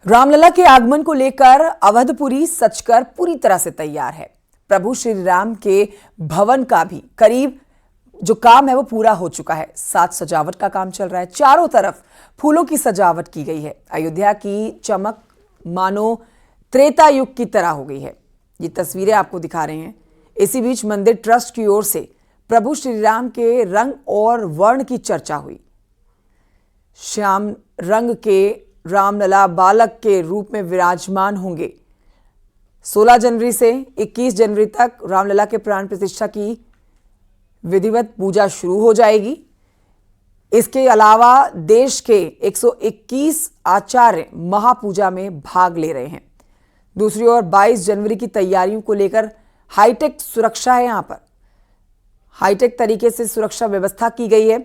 रामलला के आगमन को लेकर अवधपुरी सचकर पूरी तरह से तैयार है। प्रभु श्री राम के भवन का भी करीब जो काम है वो पूरा हो चुका है। साथ सजावट का काम चल रहा है। चारों तरफ फूलों की सजावट की गई है। अयोध्या की चमक मानो त्रेता युग की तरह हो गई है। ये तस्वीरें आपको दिखा रहे हैं। इसी बीच मंदिर ट्रस्ट की ओर से प्रभु श्री राम के रंग और वर्ण की चर्चा हुई। श्याम रंग के रामलला बालक के रूप में विराजमान होंगे। 16 जनवरी से 21 जनवरी तक रामलला के प्राण प्रतिष्ठा की विधिवत पूजा शुरू हो जाएगी। इसके अलावा देश के 121 आचार्य महापूजा में भाग ले रहे हैं। दूसरी ओर 22 जनवरी की तैयारियों को लेकर हाईटेक सुरक्षा है। यहां पर हाईटेक तरीके से सुरक्षा व्यवस्था की गई है।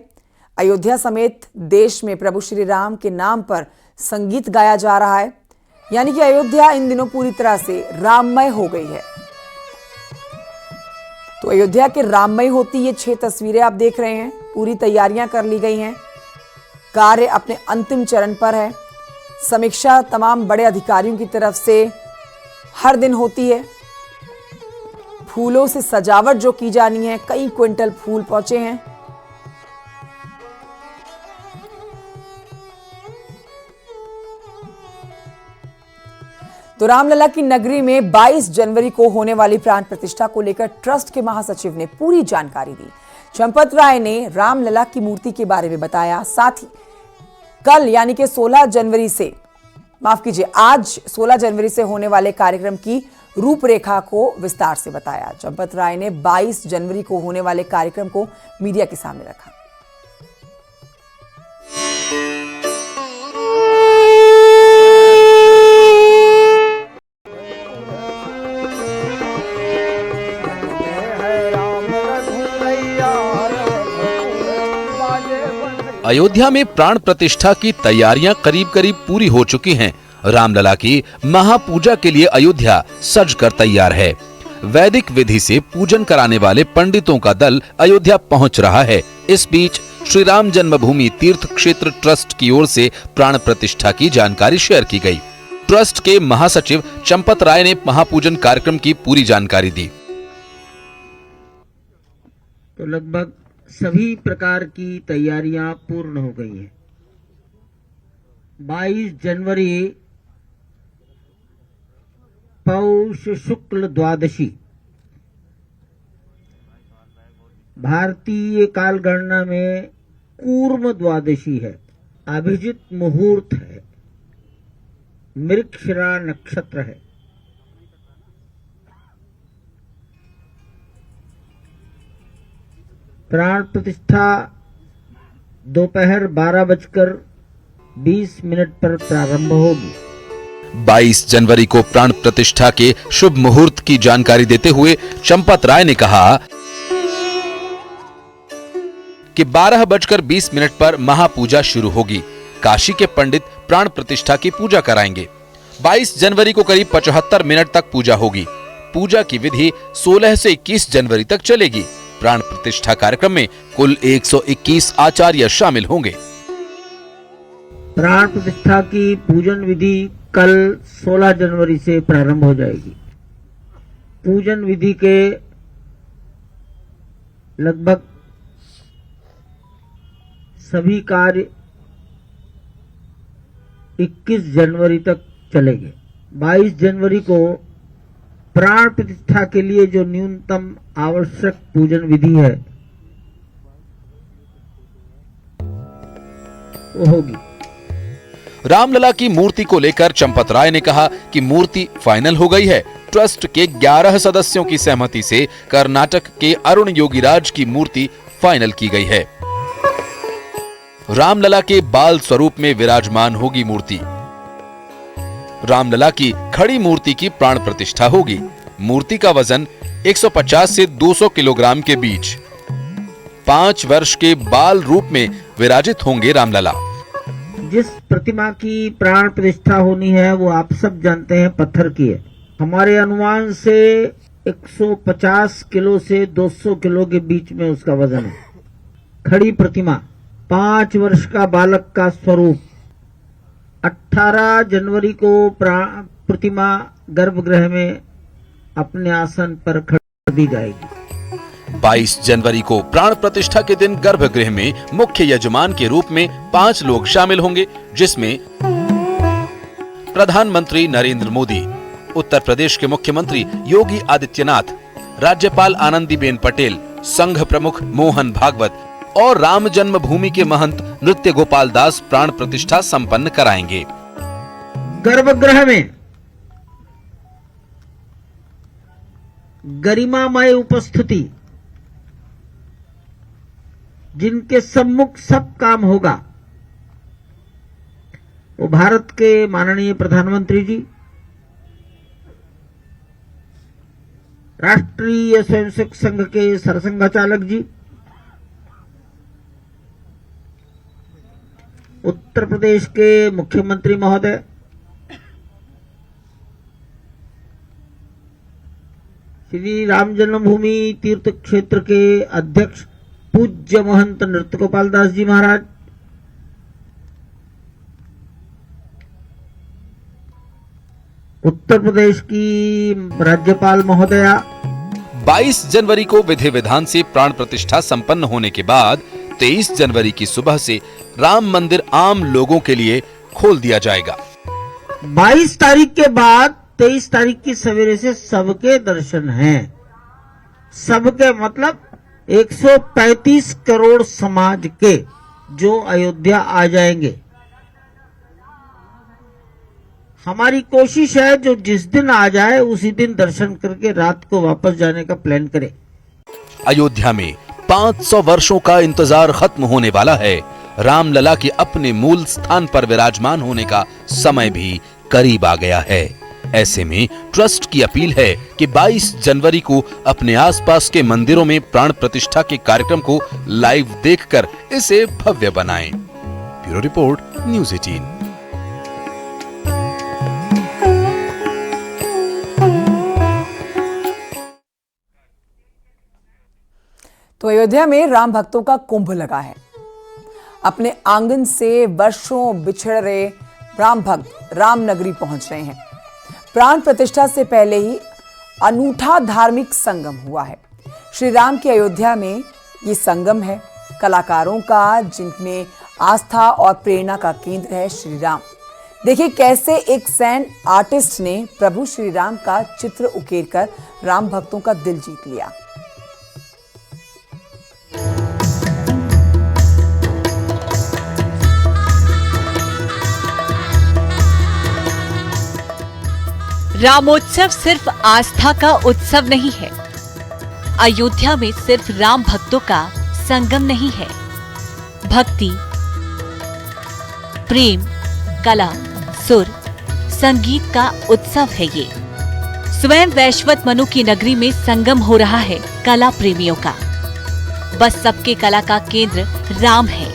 अयोध्या समेत देश में प्रभु श्री राम के नाम पर संगीत गाया जा रहा है। यानी कि अयोध्या इन दिनों पूरी तरह से राममय हो गई है। तो अयोध्या के राममय होती ये 6 तस्वीरें आप देख रहे हैं। पूरी तैयारियां कर ली गई हैं। कार्य अपने अंतिम चरण पर है। समीक्षा तमाम बड़े अधिकारियों की तरफ से हर दिन होती है। फूलों से सजावट जो की जानी है, कई क्विंटल फूल पहुंचे हैं। तो रामलला की नगरी में 22 जनवरी को होने वाली प्राण प्रतिष्ठा को लेकर ट्रस्ट के महासचिव ने पूरी जानकारी दी। चंपत राय ने रामलला की मूर्ति के बारे में बताया। साथ ही कल यानी कि 16 जनवरी से आज 16 जनवरी से होने वाले कार्यक्रम की रूपरेखा को विस्तार से बताया। चंपत राय ने 22 जनवरी को होने वाले कार्यक्रम को मीडिया के सामने रखा। अयोध्या में प्राण प्रतिष्ठा की तैयारियां करीब करीब पूरी हो चुकी हैं। रामलला की महापूजा के लिए अयोध्या सज कर तैयार है। वैदिक विधि से पूजन कराने वाले पंडितों का दल अयोध्या पहुंच रहा है। इस बीच श्री राम जन्मभूमि तीर्थ क्षेत्र ट्रस्ट की ओर से प्राण प्रतिष्ठा की जानकारी शेयर की गई। ट्रस्ट के महासचिव चंपत राय ने महापूजन कार्यक्रम की पूरी जानकारी दी। तो लगभग सभी प्रकार की तैयारियां पूर्ण हो गई हैं। 22 जनवरी पौष शुक्ल द्वादशी भारतीय काल गणना में कूर्म द्वादशी है। अभिजित मुहूर्त है। मृगशिरा नक्षत्र है। प्राण प्रतिष्ठा दोपहर 12:20 पर प्रारंभ होगी। 22 जनवरी को प्राण प्रतिष्ठा के शुभ मुहूर्त की जानकारी देते हुए चंपत राय ने कहा कि 12:20 पर महापूजा शुरू होगी। काशी के पंडित प्राण प्रतिष्ठा की पूजा कराएंगे। 22 जनवरी को करीब 75 मिनट तक पूजा होगी। पूजा की विधि 16 से 21 जनवरी तक चलेगी। प्राण प्रतिष्ठा कार्यक्रम में कुल 121 आचार्य शामिल होंगे। प्राण प्रतिष्ठा की पूजन विधि कल 16 जनवरी से प्रारंभ हो जाएगी। पूजन विधि के लगभग सभी कार्य 21 जनवरी तक चलेंगे। 22 जनवरी को प्राण प्रतिष्ठा के लिए जो न्यूनतम आवश्यक पूजन विधि है वो होगी। रामलला की मूर्ति को लेकर चंपत राय ने कहा कि मूर्ति फाइनल हो गई है। ट्रस्ट के 11 सदस्यों की सहमति से कर्नाटक के अरुण योगीराज की मूर्ति फाइनल की गई है। रामलला के बाल स्वरूप में विराजमान होगी मूर्ति। रामलला की खड़ी मूर्ति की प्राण प्रतिष्ठा होगी। मूर्ति का वजन 150 से 200 किलोग्राम के बीच। 5 वर्ष के बाल रूप में विराजित होंगे रामलला। जिस प्रतिमा की प्राण प्रतिष्ठा होनी है वो आप सब जानते हैं पत्थर की है। हमारे अनुमान से 150 किलो से 200 किलो के बीच में उसका वजन है। खड़ी प्रतिमा 5 वर्ष का बालक का स्वरूप 18 जनवरी को प्रतिमा गर्भगृह में अपने आसन पर खड़ी दी जाएगी। 22 जनवरी को प्राण प्रतिष्ठा के दिन गर्भगृह में मुख्य यजमान के रूप में 5 लोग शामिल होंगे, जिसमें प्रधानमंत्री नरेंद्र मोदी, उत्तर प्रदेश के मुख्यमंत्री योगी आदित्यनाथ, राज्यपाल आनंदीबेन पटेल, संघ प्रमुख मोहन भागवत और राम जन्मभूमि के महंत नृत्य गोपाल दास प्राण प्रतिष्ठा संपन्न कराएंगे। गर्भगृह में गरिमामय उपस्थिति, जिनके सम्मुख सब काम होगा, वो भारत के माननीय प्रधानमंत्री जी, राष्ट्रीय स्वयंसेवक संघ के सरसंघचालक जी, उत्तर प्रदेश के मुख्यमंत्री महोदय, श्री राम जन्मभूमि तीर्थ क्षेत्र के अध्यक्ष पूज्य महंत नृत्य गोपाल दास जी महाराज, उत्तर प्रदेश की राज्यपाल महोदया। 22 जनवरी को विधि विधान से प्राण प्रतिष्ठा संपन्न होने के बाद 23 जनवरी की सुबह से राम मंदिर आम लोगों के लिए खोल दिया जाएगा। 22 तारीख के बाद 23 तारीख की सवेरे से सबके दर्शन हैं। सबके मतलब 135 करोड़ समाज के जो अयोध्या आ जाएंगे। हमारी कोशिश है जो जिस दिन आ जाए उसी दिन दर्शन करके रात को वापस जाने का प्लान करे। अयोध्या में 500 वर्षों का इंतजार खत्म होने वाला है। रामलला के अपने मूल स्थान पर विराजमान होने का समय भी करीब आ गया है। ऐसे में ट्रस्ट की अपील है कि 22 जनवरी को अपने आसपास के मंदिरों में प्राण प्रतिष्ठा के कार्यक्रम को लाइव देखकर इसे भव्य बनाएं। Bureau report, news 18। तो अयोध्या में राम भक्तों का कुंभ लगा है। अपने आंगन से वर्षों बिछड़ रहे राम भक्त रामनगरी पहुंच रहे हैं। प्राण प्रतिष्ठा से पहले ही अनूठा धार्मिक संगम हुआ है। श्री राम की अयोध्या में ये संगम है कलाकारों का, जिनमें आस्था और प्रेरणा का केंद्र है श्री राम। देखिए कैसे एक सैंड आर्टिस्ट ने प्रभु श्री राम का चित्र उकेरकर राम भक्तों का दिल जीत लिया। रामोत्सव सिर्फ आस्था का उत्सव नहीं है। अयोध्या में सिर्फ राम भक्तों का संगम नहीं है। भक्ति, प्रेम, कला, सुर, संगीत का उत्सव है ये। स्वयं वैश्वत मनु की नगरी में संगम हो रहा है कला प्रेमियों का। बस सबके कला का केंद्र राम है।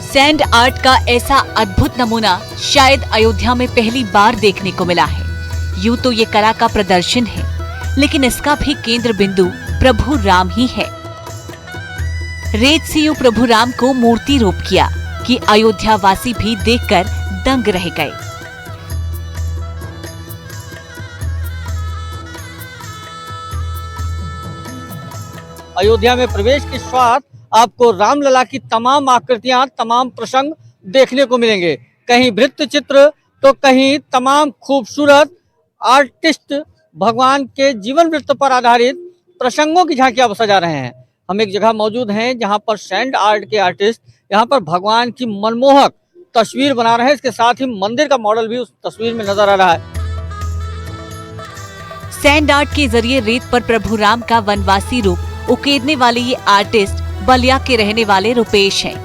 सैंड आर्ट का ऐसा अद्भुत नमूना शायद अयोध्या में पहली बार देखने को मिला है। यूं तो ये कला का प्रदर्शन है, लेकिन इसका भी केंद्र बिंदु प्रभु राम ही है। रेत से यूं प्रभु राम को मूर्ति रूप किया कि अयोध्या वासी भी देखकर दंग रह गए। अयोध्या में प्रवेश के साथ आपको रामलला की तमाम आकृतियां, तमाम प्रसंग देखने को मिलेंगे। कहीं वृत्त चित्र तो कहीं तमाम खूबसूरत आर्टिस्ट भगवान के जीवन वृत्त पर आधारित प्रसंगों की झांकियां सजा रहे हैं। हम एक जगह मौजूद हैं जहां पर सैंड आर्ट के आर्टिस्ट यहां पर भगवान की मनमोहक तस्वीर बना रहे हैं। इसके साथ ही मंदिर का मॉडल भी उस तस्वीर में नजर आ रहा है। सैंड आर्ट के जरिए रेत पर प्रभु राम का वनवासी रूप उकेरने वाले ये आर्टिस्ट बलिया के रहने वाले रुपेश हैं।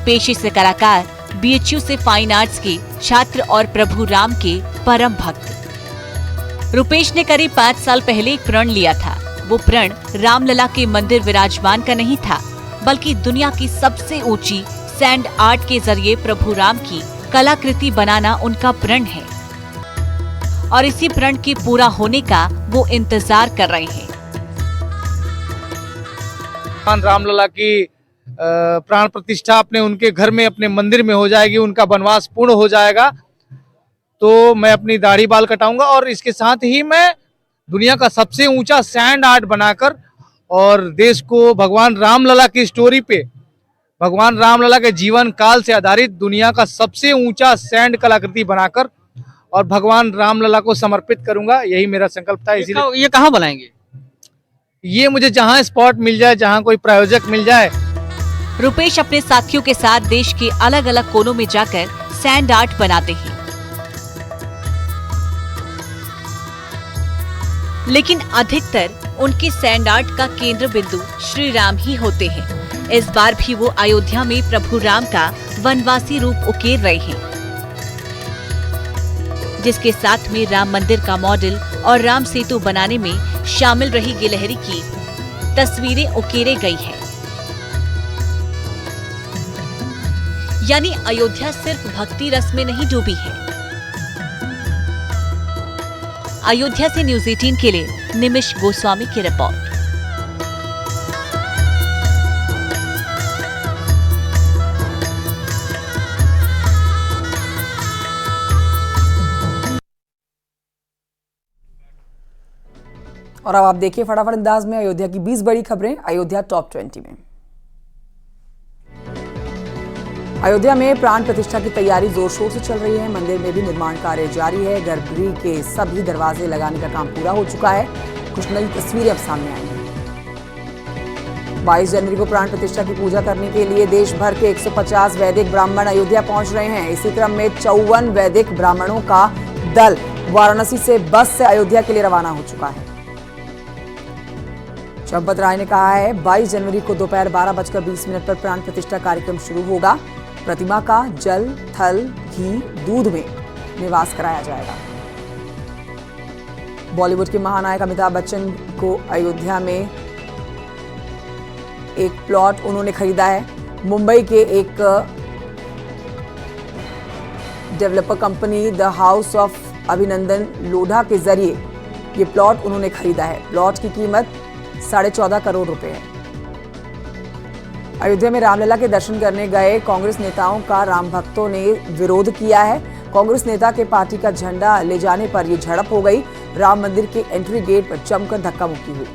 पेशे से कलाकार, बीएचयू से फाइन आर्ट्स के छात्र और प्रभु राम के परम भक्त। रुपेश ने करीब 5 साल पहले एक प्रण लिया था। वो प्रण रामलला के मंदिर विराजमान का नहीं था, बल्कि दुनिया की सबसे ऊंची सैंड आर्ट के जरिए प्रभु राम की कलाकृति बनाना उनका प्रण है। और इसी प्रण के पूरा होने का वो इंतजार कर रहे हैं। रामलला की प्राण प्रतिष्ठा अपने उनके घर में अपने मंदिर में हो जाएगी, उनका वनवास पूर्ण हो जाएगा, तो मैं अपनी दाढ़ी बाल कटाऊंगा और इसके साथ ही मैं दुनिया का सबसे ऊंचा सैंड आर्ट बनाकर और देश को भगवान रामलला की स्टोरी पे, भगवान रामलला के जीवन काल से आधारित दुनिया का सबसे ऊंचा सैंड कलाकृति बनाकर और भगवान रामलला को समर्पित करूंगा। यही मेरा संकल्प था। इसीलिए ये कहाँ बनाएंगे? ये मुझे जहां स्पॉट मिल जाए, जहां कोई प्रायोजक मिल जाए। रुपेश अपने साथियों के साथ देश के अलग अलग कोनों में जाकर सैंड आर्ट बनाते हैं, लेकिन अधिकतर उनके सैंड आर्ट का केंद्र बिंदु श्री राम ही होते हैं। इस बार भी वो अयोध्या में प्रभु राम का वनवासी रूप उकेर रहे हैं, जिसके साथ में राम मंदिर का मॉडल और राम सेतु बनाने में शामिल रही गिलहरी की तस्वीरें उकेरे गई हैं। यानी अयोध्या सिर्फ भक्ति रस में नहीं डूबी है। अयोध्या से न्यूज़ 18 के लिए निमिष गोस्वामी की रिपोर्ट। और अब आप देखिए फटाफट अंदाज में अयोध्या की 20 बड़ी खबरें अयोध्या टॉप 20 में। अयोध्या में प्राण प्रतिष्ठा की तैयारी जोर शोर से चल रही है। मंदिर में भी निर्माण कार्य जारी है। गर्भगृह के सभी दरवाजे लगाने का काम पूरा हो चुका है। कुछ नई तस्वीरें अब सामने आई हैं। 22 जनवरी को प्राण प्रतिष्ठा की पूजा करने के लिए देश भर के 150 वैदिक ब्राह्मण अयोध्या पहुंच रहे हैं। इसी क्रम में 54 वैदिक ब्राह्मणों का दल वाराणसी से बस से अयोध्या के लिए रवाना हो चुका है। चंपत राय ने कहा है 22 जनवरी को दोपहर 12:20 पर प्राण प्रतिष्ठा कार्यक्रम शुरू होगा। प्रतिमा का जल, थल, घी, दूध में निवास कराया जाएगा। बॉलीवुड के महानायक अमिताभ बच्चन को अयोध्या में एक प्लॉट उन्होंने खरीदा है। मुंबई के एक developer company the house of अभिनंदन लोढ़ा के जरिए ये प्लॉट उन्होंने खरीदा है। प्लॉट की कीमत 14.5 करोड़ रुपए है। अयोध्या में रामलला के दर्शन करने गए कांग्रेस नेताओं का राम भक्तों ने विरोध किया है। कांग्रेस नेता के पार्टी का झंडा ले जाने पर यह झड़प हो गई। राम मंदिर के एंट्री गेट पर जमकर धक्का मुक्की हुई।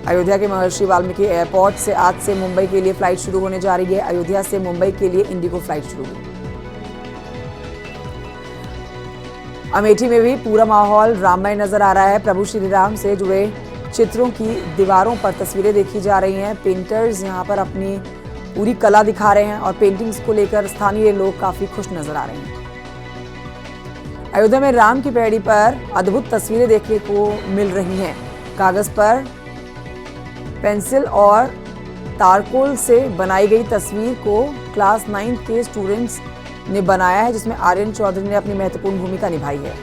अयोध्या के महर्षि वाल्मीकि एयरपोर्ट से आज से मुंबई के लिए फ्लाइट शुरू होने जा रही है। अयोध्या से मुंबई के लिए इंडिगो फ्लाइट शुरू हुई। अमेठी में भी पूरा माहौल राममय नजर आ रहा है। प्रभु श्री राम से जुड़े चित्रों की दीवारों पर तस्वीरें देखी जा रही हैं। पेंटर्स यहां पर अपनी पूरी कला दिखा रहे हैं और पेंटिंग्स को लेकर स्थानीय लोग काफी खुश नजर आ रहे हैं। अयोध्या में राम की पैड़ी पर अद्भुत तस्वीरें देखने को मिल रही हैं। कागज पर पेंसिल और तारकोल से बनाई गई तस्वीर को क्लास 9 के स्टूडेंट्स ने बनाया है, जिसमें आर्यन चौधरी ने अपनी महत्वपूर्ण भूमिका निभाई है।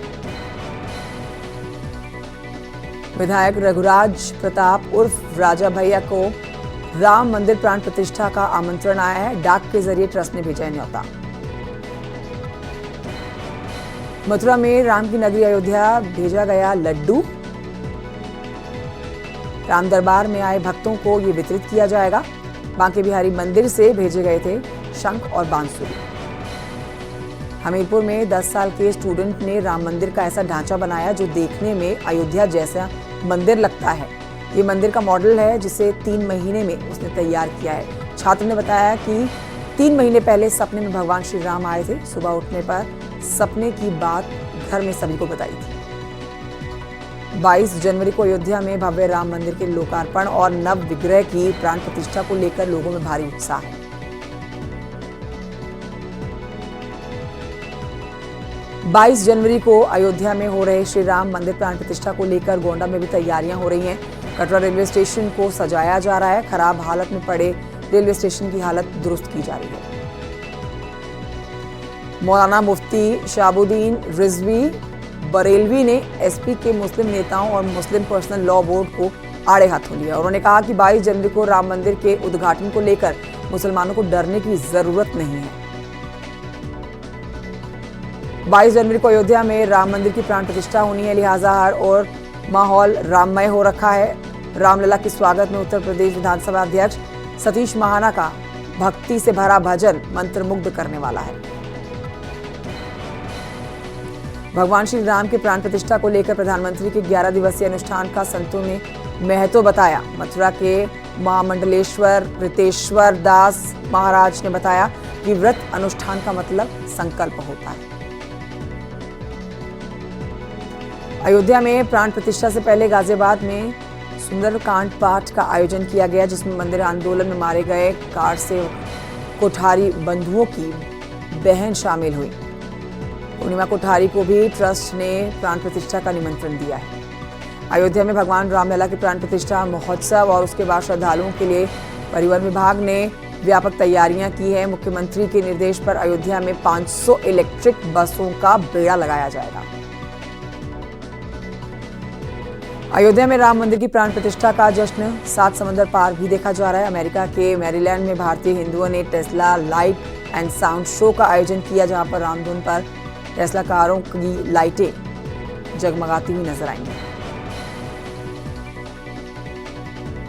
विधायक रघुराज प्रताप उर्फ राजा भैया को राम मंदिर प्राण प्रतिष्ठा का आमंत्रण आया है। डाक के जरिए ट्रस्ट ने भेजा है न्योता। मथुरा में राम की नगरी अयोध्या भेजा गया लड्डू। राम दरबार में आए भक्तों को ये वितरित किया जाएगा। बांके बिहारी मंदिर से भेजे गए थे शंख और बांसुरी। हमीरपुर में 10 साल के स्टूडेंट ने राम मंदिर का ऐसा ढांचा बनाया जो देखने में अयोध्या जैसा मंदिर लगता है। ये मंदिर का मॉडल है जिसे 3 महीने में उसने तैयार किया है। छात्र ने बताया कि 3 महीने पहले सपने में भगवान श्री राम आए थे। सुबह उठने पर सपने की बात घर में सभी को बताई थी। 22 जनवरी को अयोध्या में भव्य राम मंदिर के लोकार्पण और नव विग्रह की प्राण प्रतिष्ठा को लेकर लोगों में भारी उत्साह है। बाईस जनवरी को अयोध्या में हो रहे श्री राम मंदिर प्राण प्रतिष्ठा को लेकर गोंडा में भी तैयारियां हो रही हैं। कटरा रेलवे स्टेशन को सजाया जा रहा है। खराब हालत में पड़े रेलवे स्टेशन की हालत दुरुस्त की जा रही है। मौलाना मुफ्ती शाहबुद्दीन रिजवी बरेलवी ने एसपी के मुस्लिम नेताओं और मुस्लिम पर्सनल लॉ बोर्ड को आड़े हाथों लिया। उन्होंने कहा कि 22 जनवरी को राम मंदिर के उद्घाटन को लेकर मुसलमानों को डरने की जरूरत नहीं है। 22 जनवरी को अयोध्या में राम मंदिर की प्राण प्रतिष्ठा होनी है, लिहाजा हर और माहौल राममय हो रखा है। रामलला के स्वागत में उत्तर प्रदेश विधानसभा अध्यक्ष सतीश महाना का भक्ति से भरा भजन मंत्रमुग्ध करने वाला है। भगवान श्री राम के प्राण प्रतिष्ठा को लेकर प्रधानमंत्री के 11 दिवसीय अनुष्ठान का संतों ने महत्व बताया। मथुरा के महामंडलेश्वर रितेश्वर दास महाराज ने बताया कि व्रत अनुष्ठान का मतलब संकल्प होता है। अयोध्या में प्राण प्रतिष्ठा से पहले गाजियाबाद में सुंदरकांड पाठ का आयोजन किया गया, जिसमें मंदिर आंदोलन में मारे गए कार से कोठारी बंधुओं की बहन शामिल हुई। पूर्णिमा कोठारी को भी ट्रस्ट ने प्राण प्रतिष्ठा का निमंत्रण दिया है। अयोध्या में भगवान रामलला के प्राण प्रतिष्ठा महोत्सव और उसके बाद श्रद्धालुओं के लिए परिवहन विभाग ने व्यापक तैयारियां की है। मुख्यमंत्री के निर्देश पर अयोध्या में 500 इलेक्ट्रिक बसों का बेड़ा लगाया जाएगा। अयोध्या में राम मंदिर की प्राण प्रतिष्ठा का जश्न 7 समंदर पार भी देखा जा रहा है। अमेरिका के मैरीलैंड में भारतीय हिंदुओं ने Tesla light and sound show का आयोजन किया, जहां पर रामधुन पर टेस्ला कारों की लाइटें जगमगाती हुई नजर आएंगी।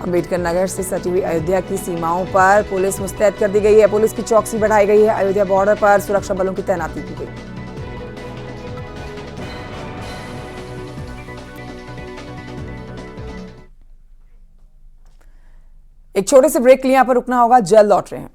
अंबेडकर नगर से सटी हुई अयोध्या की सीमाओं पर पुलिस मुस्तैद कर दी गई है। पुलिस की चौकसी बढ़ाई गई है। अयोध्या बॉर्डर पर सुरक्षा बलों की तैनाती की गई। एक छोटे से ब्रेक के लिए यहां पर रुकना होगा, जल्द लौट रहे हैं।